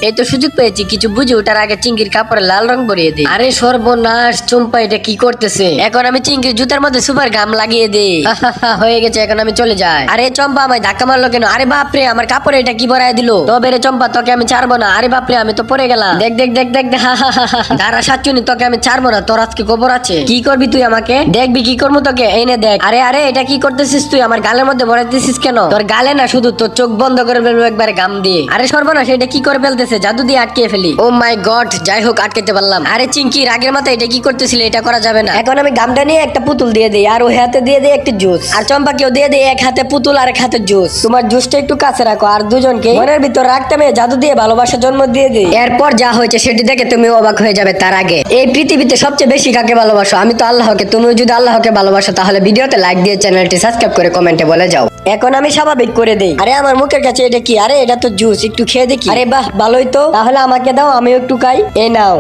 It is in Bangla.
এই তো সুযোগ পেয়েছি, কিছু বুঝে ওঠার আগে চিংড়ির কাপড়ে লাল রং ভরিয়ে দিই। আরে সর্বনাশ, চম্পা এটা কি করতেছে? এখন আমি চিংড়ির জুতার মধ্যে সুপার গাম লাগিয়ে দিই। হয়ে গেছে, এখন আমি চলে যাই। আরে চম্পা আমায় ধাক্কা মারলো কেন? আরে বাপরে, আমার কাপড়ে এটা কি ভরায় দিল? তবে রে চম্পা, তোকে আমি ছাড়বো না। আরে বাপরে, আমি তো পড়ে গেলাম। দেখ দেখ দেখ দেখ দেখ, দাঁড়া সাচ্চুনি, তোকে আমি ছাড়বো না। তোর আজকে খবর আছে। কি করবি তুই আমাকে? দেখবি কি করবো তোকে, এই নে দেখ। আরে আরে, এটা কি করতেছিস তুই? আমার গালের মধ্যে ভরাইতেছিস কেন? তোর গালে না, শুধু তোর চোখ বন্ধ করে ফেলবো একবারে গাম দিয়ে। আরে সর্বনাশ, এটা কি করে ফেলতেছে? জাদু দিয়ে আটকে ফেলি। ও মাই গড, যাই হোক আটকাতে পারলাম। আরে চিংকি, রাগের মাথায় এটা কি করতেছিলে? এটা করা যাবে না। এখন আমি গামটা নিয়ে একটা পুতুল দিয়ে দিই, আর ওই হাতে দিয়ে দিই একটা জুস, আর চম্পাকেও দিয়ে দিই এক হাতে পুতুল আর এক হাতে জুস। তোমার জুসটা একটু কাছে রাখো, আর দুজনকে মনের ভিতর রাখতে আমি জাদু দিয়ে ভালোবাসা জন্ম দিয়ে দিই। এরপর যা হয়েছে সেটি দেখে তুমি অবাক হয়ে যাবে। তার আগে, এই পৃথিবীতে সবচেয়ে বেশি কাকে ভালোবাসো? আমি তো আল্লাহকে। তুমিও যদি আল্লাহকে ভালোবাসো তাহলে ভিডিওতে লাইক দিয়ে চ্যানেলটি সাবস্ক্রাইব করে কমেন্টে বলে যাও। এখন আমি স্বাভাবিক করে দেই। আরে আমার মুখের কাছে এটা কি? আরে এটা তো জুস, একটু খেয়ে দেখি। আরে বাহ, ভালোই তো। তাহলে আমাকে দাও, আমিও একটু খাই। এই নাও।